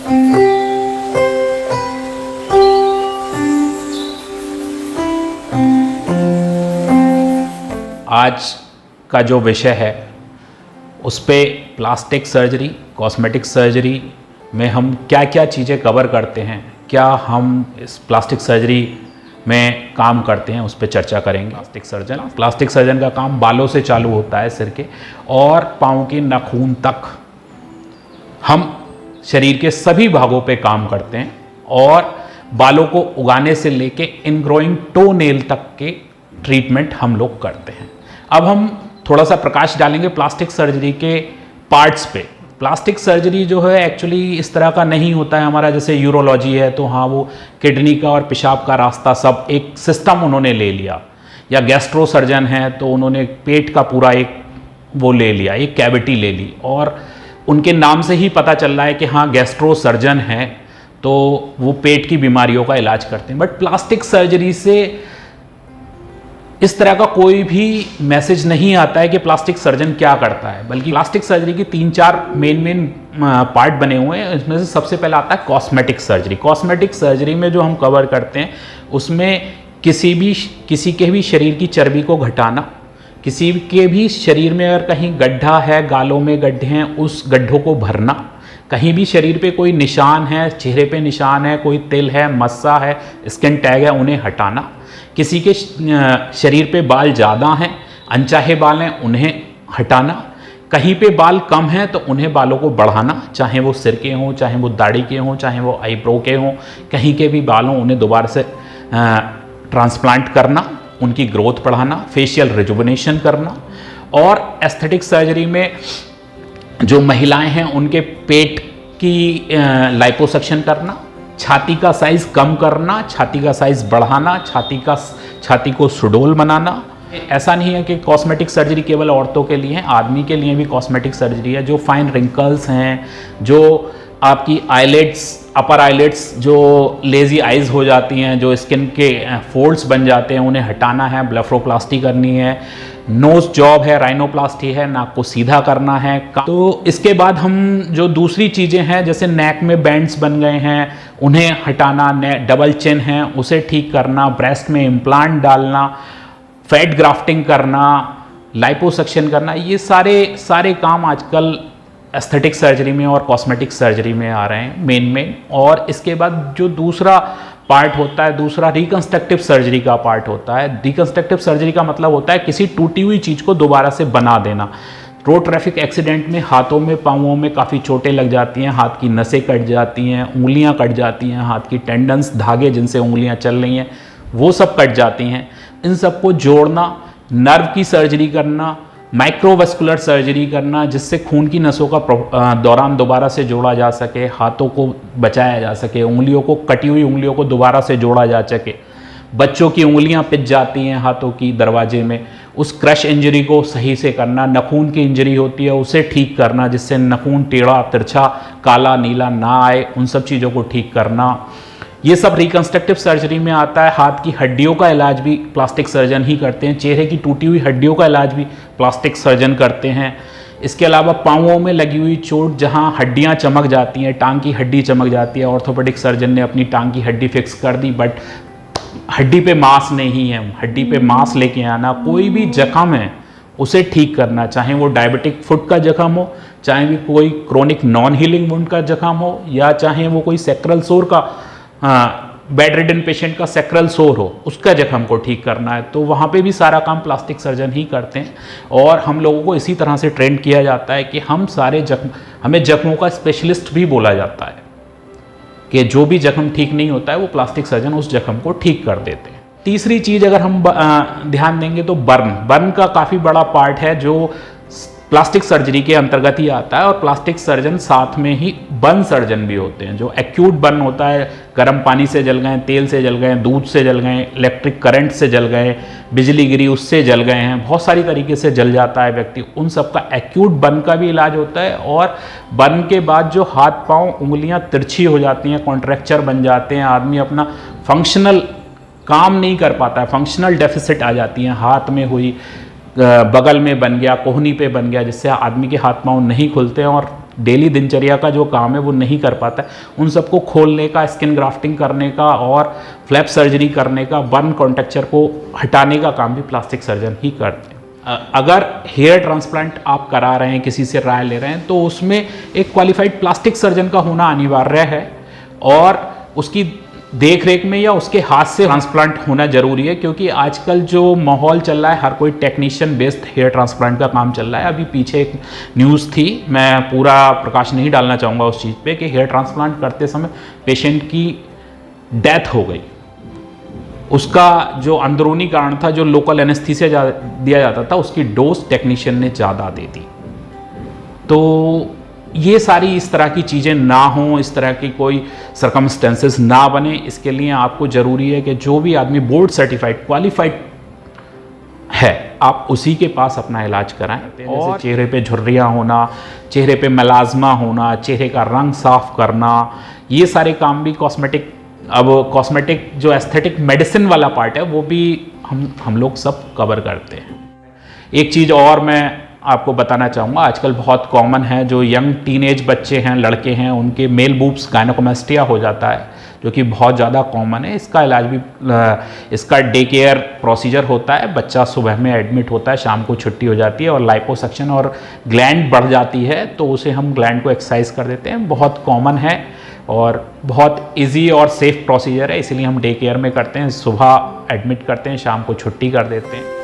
आज का जो विषय है उस पे प्लास्टिक सर्जरी, कॉस्मेटिक सर्जरी में हम क्या क्या चीज़ें कवर करते हैं, क्या हम इस प्लास्टिक सर्जरी में काम करते हैं, उस पे चर्चा करेंगे। प्लास्टिक सर्जन का काम बालों से चालू होता है, सिर के और पाँव के नाखून तक हम शरीर के सभी भागों पे काम करते हैं और बालों को उगाने से लेके इनग्रोइंग टो नेल तक के ट्रीटमेंट हम लोग करते हैं। अब हम थोड़ा सा प्रकाश डालेंगे प्लास्टिक सर्जरी के पार्ट्स पे। प्लास्टिक सर्जरी जो है एक्चुअली इस तरह का नहीं होता है हमारा, जैसे यूरोलॉजी है तो हाँ वो किडनी का और पेशाब का रास्ता सब एक सिस्टम उन्होंने ले लिया, या गैस्ट्रो सर्जन है तो उन्होंने पेट का पूरा एक वो ले लिया, एक कैविटी ले ली और उनके नाम से ही पता चल रहा है कि हाँ गैस्ट्रो सर्जन है तो वो पेट की बीमारियों का इलाज करते हैं। बट प्लास्टिक सर्जरी से इस तरह का कोई भी मैसेज नहीं आता है कि प्लास्टिक सर्जन क्या करता है, बल्कि प्लास्टिक सर्जरी की 3-4 मेन पार्ट बने हुए हैं। इसमें से सबसे पहला आता है कॉस्मेटिक सर्जरी। कॉस्मेटिक सर्जरी में जो हम कवर करते हैं उसमें किसी के भी शरीर की चर्बी को घटाना, किसी के भी शरीर में अगर कहीं गड्ढा है, गालों में गड्ढे हैं, उस गड्ढों को भरना, कहीं भी शरीर पे कोई निशान है, चेहरे पे निशान है, कोई तिल है, मस्सा है, स्किन टैग है, उन्हें हटाना, किसी के शरीर पे बाल ज़्यादा हैं, अनचाहे बाल हैं, उन्हें हटाना, कहीं पे बाल कम हैं तो उन्हें बालों को बढ़ाना, चाहे वो सिर के हों, चाहे वो दाढ़ी के हों, चाहे वो आईब्रो के हों, कहीं के भी बाल हों उन्हें दोबारा से ट्रांसप्लांट करना, उनकी ग्रोथ बढ़ाना, फेशियल रिजुविनेशन करना। और एस्थेटिक सर्जरी में जो महिलाएं हैं उनके पेट की लाइपोसक्शन करना, छाती का साइज कम करना, छाती का साइज बढ़ाना, छाती को सुडौल बनाना। ऐसा नहीं है कि कॉस्मेटिक सर्जरी केवल औरतों के लिए है, आदमी के लिए भी कॉस्मेटिक सर्जरी है। जो फाइन रिंकल्स हैं, जो आपकी आईलेट्स, अपर आईलेट्स जो लेजी आइज हो जाती हैं, जो स्किन के फोल्ड्स बन जाते हैं, उन्हें हटाना है, ब्लेफरोप्लास्टी करनी है। नोज जॉब है, राइनोप्लास्टी है, नाक को सीधा करना है। तो इसके बाद हम जो दूसरी चीज़ें हैं, जैसे नेक में बैंड्स बन गए हैं उन्हें हटाना, डबल चिन है उसे ठीक करना, ब्रेस्ट में इम्प्लांट डालना, फैट ग्राफ्टिंग करना, लाइपोसक्शन करना, ये सारे काम आजकल एस्थेटिक सर्जरी में और कॉस्मेटिक सर्जरी में आ रहे हैं मेन। और इसके बाद जो दूसरा पार्ट होता है, दूसरा रिकंस्ट्रक्टिव सर्जरी का पार्ट होता है। रिकंस्ट्रक्टिव सर्जरी का मतलब होता है किसी टूटी हुई चीज़ को दोबारा से बना देना। रोड ट्रैफिक एक्सीडेंट में हाथों में, पाँवों में काफ़ी चोटें लग जाती हैं, हाथ की नसें कट जाती हैं, उंगलियां कट जाती हैं, हाथ की टेंडन्स, धागे जिनसे उंगलियां चल रही हैं वो सब कट जाती हैं। इन सबको जोड़ना, नर्व की सर्जरी करना, माइक्रोवेस्कुलर सर्जरी करना जिससे खून की नसों का दौरान दोबारा से जोड़ा जा सके, हाथों को बचाया जा सके, उंगलियों को, कटी हुई उंगलियों को दोबारा से जोड़ा जा सके। बच्चों की उंगलियां पिच जाती हैं हाथों की दरवाजे में, उस क्रश इंजरी को सही से करना। नखून की इंजरी होती है उसे ठीक करना जिससे नखून टेढ़ा, तिरछा, काला, नीला ना आए, उन सब चीज़ों को ठीक करना। ये सब रिकंस्ट्रक्टिव सर्जरी में आता है। हाथ की हड्डियों का इलाज भी प्लास्टिक सर्जन ही करते हैं, चेहरे की टूटी हुई हड्डियों का इलाज भी प्लास्टिक सर्जन करते हैं। इसके अलावा पाँवों में लगी हुई चोट, जहाँ हड्डियाँ चमक जाती हैं, टांग की हड्डी चमक जाती है, ऑर्थोपेडिक सर्जन ने अपनी टांग की हड्डी फिक्स कर दी बट हड्डी पे मांस नहीं है, हड्डी पे मांस लेके आना। कोई भी जख्म है उसे ठीक करना, चाहे वो डायबिटिक फुट का जख्म हो, चाहे भी कोई क्रोनिक नॉन हीलिंग वुंड का जख्म हो, या चाहे वो कोई सेक्रल सोर का, बेड रिडन पेशेंट का सेक्रल सोर हो, उसका जख्म को ठीक करना है तो वहाँ पे भी सारा काम प्लास्टिक सर्जन ही करते हैं। और हम लोगों को इसी तरह से ट्रेन किया जाता है कि हमें जख्मों का स्पेशलिस्ट भी बोला जाता है कि जो भी जख्म ठीक नहीं होता है वो प्लास्टिक सर्जन उस जख्म को ठीक कर देते हैं। तीसरी चीज़ अगर हम ध्यान देंगे तो बर्न का काफ़ी बड़ा पार्ट है जो प्लास्टिक सर्जरी के अंतर्गत ही आता है। और प्लास्टिक सर्जन साथ में ही बर्न सर्जन भी होते हैं। जो एक्यूट बर्न होता है, गर्म पानी से जल गए, तेल से जल गए, दूध से जल गए, इलेक्ट्रिक करंट से जल गए, बिजली गिरी उससे जल गए हैं, बहुत सारी तरीके से जल जाता है व्यक्ति, उन सब का एक्यूट बर्न का भी इलाज होता है। और बर्न के बाद जो हाथ पाँव उंगलियां तिरछी हो जाती हैं, कॉन्ट्रैक्चर बन जाते हैं, आदमी अपना फंक्शनल काम नहीं कर पाता है, फंक्शनल डेफिसिट आ जाती हैं, हाथ में हुई, बगल में बन गया, कोहनी पे बन गया, जिससे आदमी के हाथ पांव नहीं खुलते हैं और डेली दिनचर्या का जो काम है वो नहीं कर पाता है, उन सबको खोलने का, स्किन ग्राफ्टिंग करने का और फ्लैप सर्जरी करने का, बर्न कॉन्टेक्चर को हटाने का काम भी प्लास्टिक सर्जन ही करते हैं। अगर हेयर ट्रांसप्लांट आप करा रहे हैं, किसी से राय ले रहे हैं, तो उसमें एक क्वालिफाइड प्लास्टिक सर्जन का होना अनिवार्य है और उसकी देख रेख में या उसके हाथ से ट्रांसप्लांट होना जरूरी है, क्योंकि आजकल जो माहौल चल रहा है हर कोई टेक्नीशियन बेस्ड हेयर ट्रांसप्लांट का काम चल रहा है। अभी पीछे एक न्यूज़ थी, मैं पूरा प्रकाश नहीं डालना चाहूँगा उस चीज़ पे, कि हेयर ट्रांसप्लांट करते समय पेशेंट की डेथ हो गई। उसका जो अंदरूनी कारण था, जो लोकल एनेस्थीसिया दिया जाता था, उसकी डोज टेक्नीशियन ने ज़्यादा दे दी। तो ये सारी इस तरह की चीज़ें ना हों, इस तरह की कोई सर्कमस्टेंसेस ना बने, इसके लिए आपको ज़रूरी है कि जो भी आदमी बोर्ड सर्टिफाइड क्वालिफाइड है, आप उसी के पास अपना इलाज कराएं। और चेहरे पे झुर्रियाँ होना, चेहरे पे मेलाज्मा होना, चेहरे का रंग साफ करना, ये सारे काम भी कॉस्मेटिक, अब कॉस्मेटिक जो एस्थेटिक मेडिसिन वाला पार्ट है वो भी हम लोग सब कवर करते हैं। एक चीज़ और मैं आपको बताना चाहूँगा, आजकल बहुत कॉमन है, जो यंग टीनेज बच्चे हैं, लड़के हैं, उनके मेल बूब्स गायनोकोमेस्टिया हो जाता है, जो कि बहुत ज़्यादा कॉमन है। इसका इलाज भी, इसका डे केयर प्रोसीजर होता है। बच्चा सुबह में एडमिट होता है, शाम को छुट्टी हो जाती है और लाइपोसक्शन और ग्लैंड बढ़ जाती है, तो उसे हम ग्लैंड को एक्सरसाइज कर देते हैं। बहुत कॉमन है और बहुत इजी और सेफ प्रोसीजर है, इसलिए हम डे केयर में करते हैं। सुबह एडमिट करते हैं, शाम को छुट्टी कर देते हैं।